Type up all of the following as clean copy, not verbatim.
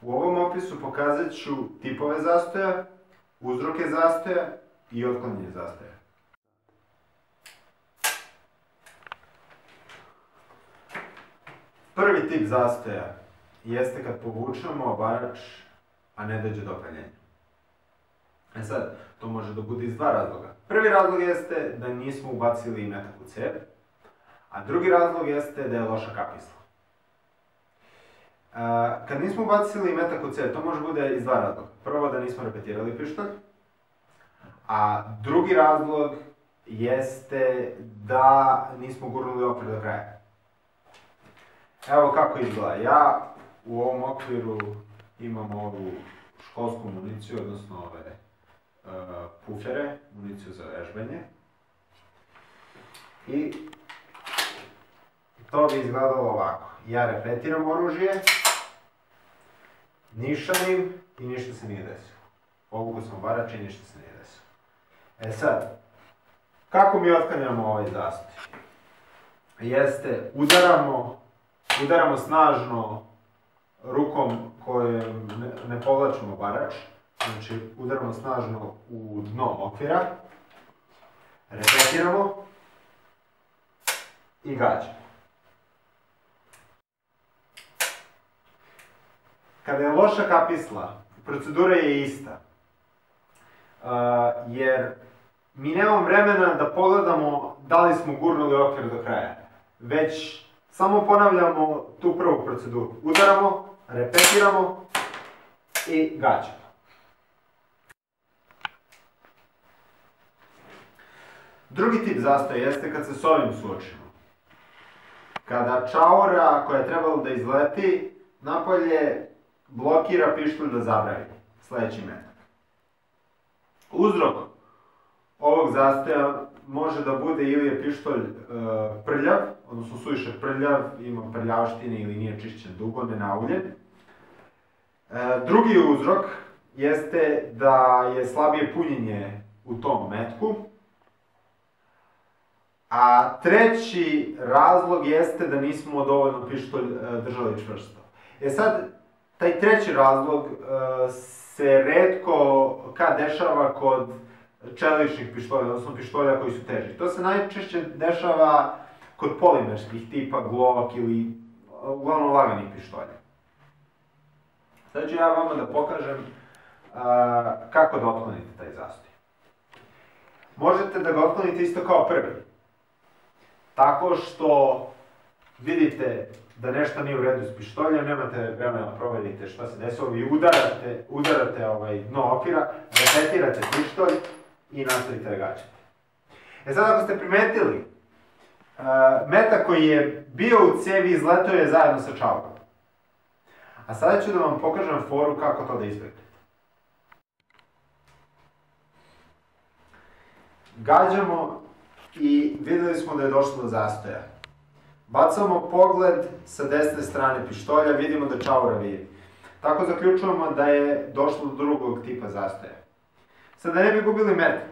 U ovom opisu pokazat ću tipove zastoja, uzroke zastoja i otklanjanje zastoja. Prvi tip zastoja jeste kad povučemo obarač, a ne dođe do paljenja. Sad, to može da bude iz dva razloga. Prvi razlog jeste da nismo ubacili metak u cev, a drugi razlog jeste da je loša kapisla. Kad nismo ubacili metak u cev, to može bude iz dva razloga. Prvo, da nismo repetirali pištolj, a drugi razlog jeste da nismo gurnuli okvir do kraja. Evo kako izgleda. Ja u ovom okviru imam ovu školsku municiju, odnosno ove pufere, municiju za vežbanje. I to bi izgledalo ovako. Ja repetiram oružje, nišanim i ništa se nije desilo. Povuku sam obarač i ništa se nije desilo. E sad, kako mi otklanjamo ovaj zastoj? Jeste, udaramo snažno rukom kojom ne povlačimo obarač, znači udaramo snažno u dno okvira, repetiramo i gađamo. Kada je loša kapisla, procedura je ista, jer mi nemamo vremena da pogledamo da li smo gurnuli okvir do kraja, već samo ponavljamo tu prvu proceduru. Udaramo, repetiramo i gađamo. Drugi tip zastoja jeste kad se s ovim suočimo. Kada čaura koja je trebala da izleti, napolje blokira pištolj da zabravi sledeći metak. Uzrok ovog zastoja može da bude ili je pištolj prljav, odnosno suviše prljav, ima prljavštine ili nije čišćen dugo, nenauljen. Drugi uzrok jeste da je slabije punjenje u tom metku. A treći razlog jeste da nismo dovoljno pištolj držali čvrsto. E sad, taj treći razlog se retko kad dešava kod čeličnih pištolja, odnosno pištolja koji su teži. To se najčešće dešava kod polimerskih tipa Glock ili uglavnom laganih pištolja. Sad ću ja vama da pokažem kako da otklonite taj zastoj. Možete da ga otklonite isto kao prvi. Tako što vidite da nešto nije u redu s pištoljem, nemate vremena da proverite šta se desilo, vi udarate dno okvira, repetirate pištolj i nastavite da gađate. E sad, ako ste primetili, metak koji je bio u cevi izletao je zajedno sa čaurom. A sada ću da vam pokažem foru kako to da izbegnete. Gađamo i videli smo da je došlo do zastoja. Bacamo pogled sa desne strane pištolja, vidimo da čaura viri. Tako zaključujemo da je došlo do drugog tipa zastoja. Sad, da ne bi gubili metak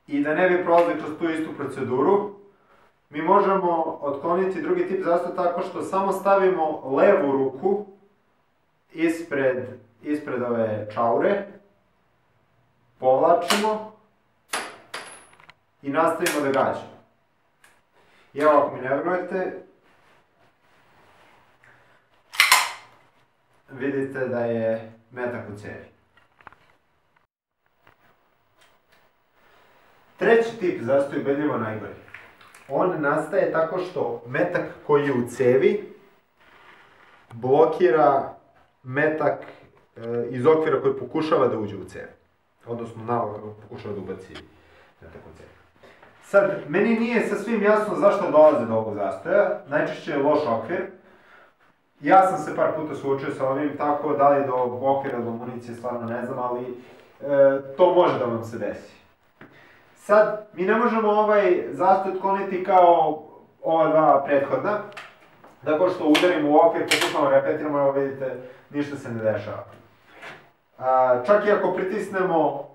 i da ne bi prolazili kroz tu istu proceduru, mi možemo otkloniti drugi tip zastoja tako što samo stavimo levu ruku ispred ove čaure, povlačimo i nastavimo da gađamo. I evo, ako mi ne verujete, vidite da je metak u cevi. Treći tip zastoja je ubedljivo najgori. On nastaje tako što metak koji je u cevi blokira metak iz okvira koji pokušava da uđe u cevi. Odnosno, navod koji pokušava da ubaci metak u cevi. Sad, meni nije sasvim jasno zašto dolaze do ovog zastoja, najčešće je loš okvir. Ja sam se par puta suočio sa ovim, tako da li do okvira, do municije, stvarno ne znam, ali to može da vam se desi. Sad, mi ne možemo ovaj zastoj otkloniti kao ova dva prethodna, tako što udarimo u okvir, pokušamo repetiramo, evo vidite, ništa se ne dešava. Čak i ako pritisnemo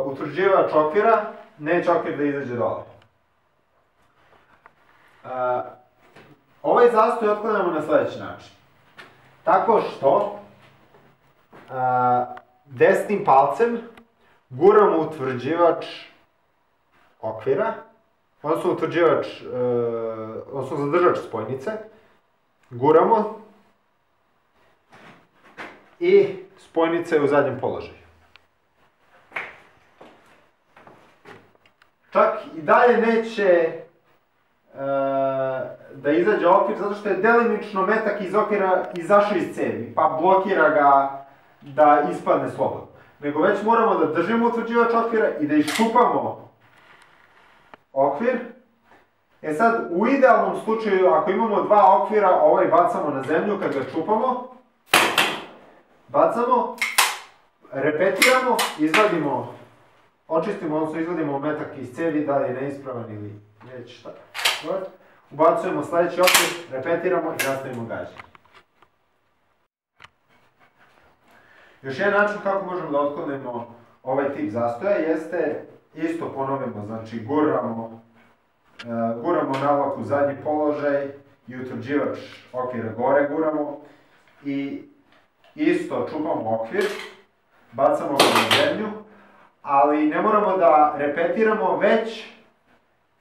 utvrđivač okvira, neće okvir da izađe dole. Ovaj zastoj otklanjamo na sledeći način. Tako što desnim palcem guramo utvrđivač okvira, odnosno zadržač spojnice, guramo i spojnica je u zadnjem položaju. Čak i dalje neće da izađe okvir zato što je delimično metak iz okvira izašao iz cevi, pa blokira ga da ispadne slobodno. Nego već moramo da držimo utvrđivač okvira i da iščupamo okvir. E sad, u idealnom slučaju, ako imamo dva okvira, ovaj bacamo na zemlju kad ga čupamo, bacamo, repetiramo, izvadimo, očistimo, odnosno izvadimo metak iz cevi, da li je neispravan ili već šta. Ubacujemo sledeći okvir, repetiramo i nastavimo gađanje. Još jedan način kako možemo da otklonimo ovaj tip zastoja jeste, isto ponovimo, znači guramo navlak u zadnji položaj i utvrđivač okvira gore guramo i isto čupamo okvir, bacamo ga na zemlju, ali ne moramo da repetiramo, već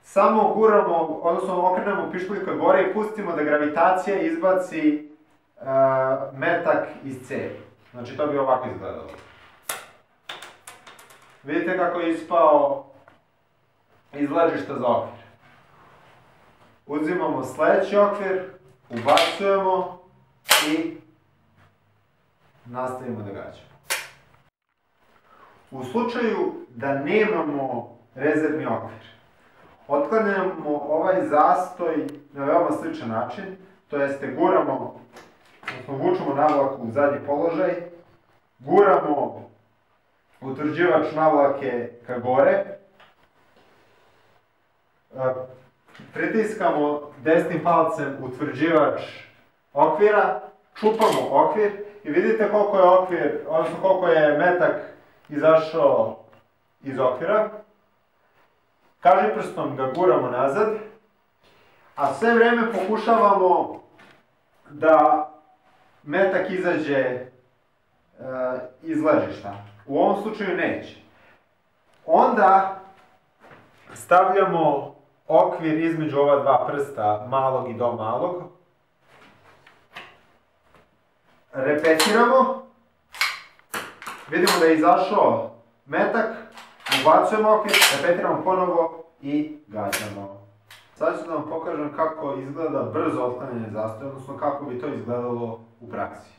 samo guramo, odnosno okrenemo pištolj ka gore i pustimo da gravitacija izbaci metak iz cevi. Znači to bi ovako izgledalo. Vidite kako je ispao iz ležišta za okvir. Uzimamo sledeći okvir, ubacujemo i nastavimo da gađamo. U slučaju da nemamo rezervni okvir, otklanjamo ovaj zastoj na veoma sličan način, to jeste guramo, odnosno vučemo navlak u zadnji položaj, guramo utvrđivač navlake ka gore, pritiskamo desnim palcem utvrđivač okvira, čupamo okvir i vidite koliko je okvir, odnosno koliko je metak izašao iz okvira. Kažiprstom ga guramo nazad, a sve vreme pokušavamo da metak izađe iz ležišta. U ovom slučaju neće. Onda stavljamo okvir između ova dva prsta, malog i do malog. Repetiramo. Vidimo da je izašao metak, ubacujemo okvir, repetiramo ponovo i gađamo. Sad ću da vam pokažem kako izgleda brzo otklanjanje zastoja, odnosno kako bi to izgledalo u praksi.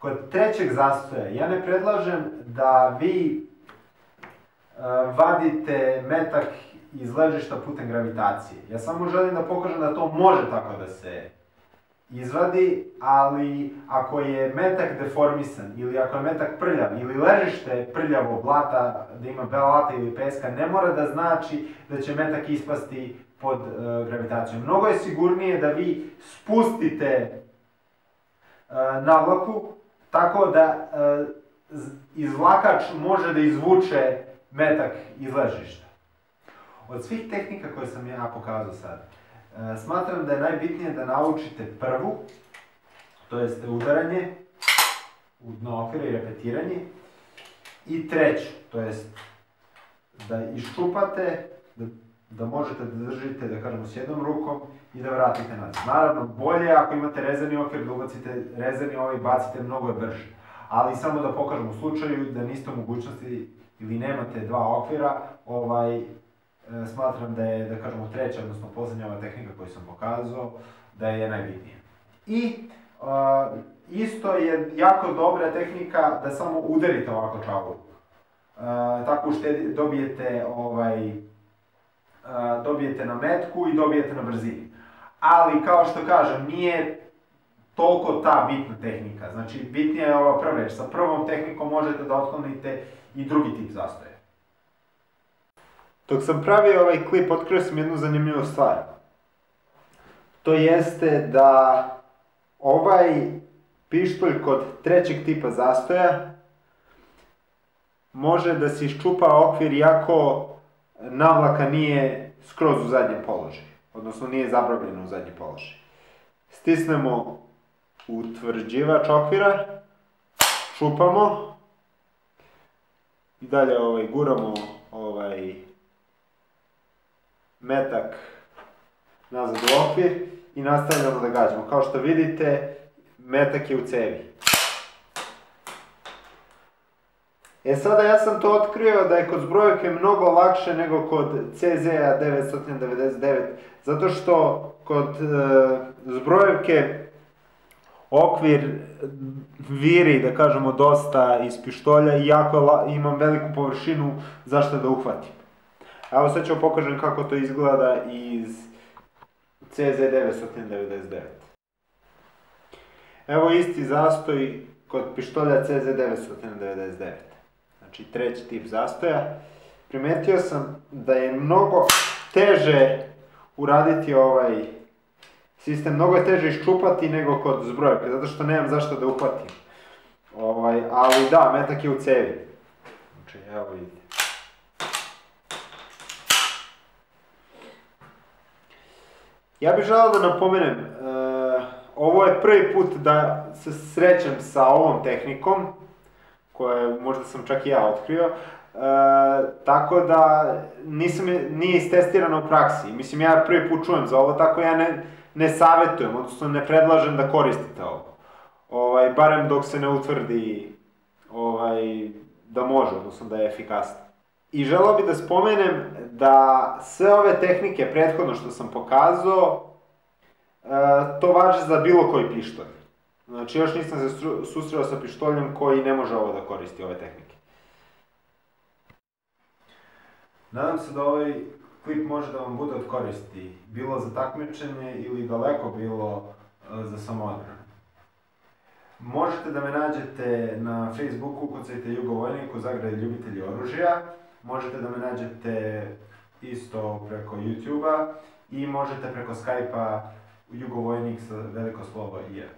Kod trećeg zastoja, ja ne predlažem da vi vadite metak iz ležišta putem gravitacije. Ja samo želim da pokažem da to može tako da se izvadi, ali ako je metak deformisan ili ako je metak prljav ili ležište prljavo blata, da ima blata ili peska, ne mora da znači da će metak ispasti pod gravitacijom. Mnogo je sigurnije da vi spustite navlaku tako da izvlakač može da izvuče metak iz ležišta. Od svih tehnika koje sam ja pokazao sad, smatram da je najbitnije da naučite prvu, to jeste udaranje u dno okvira i repetiranje, i treću, to jest da iščupate, da možete da držite, da kažemo, s jednom rukom i da vratite nazad. Naravno, bolje ako imate rezervni okvir, da ubacite rezervni ovaj, bacite, mnogo je brže. ali samo da pokažem u slučaju da niste u mogućnosti ili nemate dva okvira, smatram da je, da kažemo, treća, odnosno poslednja ova tehnika koju sam pokazao, da je najbitnija. I isto je jako dobra tehnika da samo udarite ovako čavlu. Tako dobijete na metku i dobijete na brzini. Ali, kao što kažem, nije toliko ta bitna tehnika. Znači, bitnija je ova prva, jer sa prvom tehnikom možete da otklonite i drugi tip zastoja. Dok sam pravio ovaj klip, otkrio sam jednu zanimljivu stvar. To jeste da ovaj pištolj kod trećeg tipa zastoja može da se iščupa okvir iako navlaka nije skroz u zadnjem položaju, odnosno nije zabravljena u zadnji položaj. Stisnemo utvrđivač okvira, čupamo i dalje guramo metak nazad u okvir i nastavljamo da gađamo. Kao što vidite, metak je u cevi. Sada ja sam to otkrio da je kod zbrojevke mnogo lakše nego kod CZ-a 999, zato što kod zbrojevke okvir viri, da kažemo, dosta iz pištolja i jako imam veliku površinu zašto da uhvatim. Evo sad ću vam pokažem kako to izgleda iz CZ999. Evo isti zastoj kod pištolja CZ999. Znači treći tip zastoja. Primetio sam da je mnogo teže uraditi ovaj sistem, mnogo je teže iščupati nego kod zbrojevke, zato što nemam zašto da uhvatim. Ali da, metak je u cevi. Znači, evo vidite. Ja bih želeo da napomenem, ovo je prvi put da se srećem sa ovom tehnikom, koje možda sam čak i ja otkrio, tako da nije istestirano u praksi. Mislim, ja prvi put čujem za ovo, tako ja ne savjetujem, odnosno ne predlažem da koristite ovo. Barem dok se ne utvrdi da može, odnosno da je efikasno. I želeo bih da spomenem da sve ove tehnike prethodno što sam pokazao, to važi za bilo koji pištolj. Znači, još nisam se susreo sa pištoljem koji ne može ovo da koristi, ove tehnike. Nadam se da ovaj klip može da vam bude od koristi, bilo za takmičenje ili daleko bilo za samoodbranu. Možete da me nađete na Facebooku, kucajte Jugo Vojnik, ljubitelji oružja. Možete da me nađete isto preko YouTube-a i možete preko Skype-a Jugo Vojnik sa veliko slovo IE.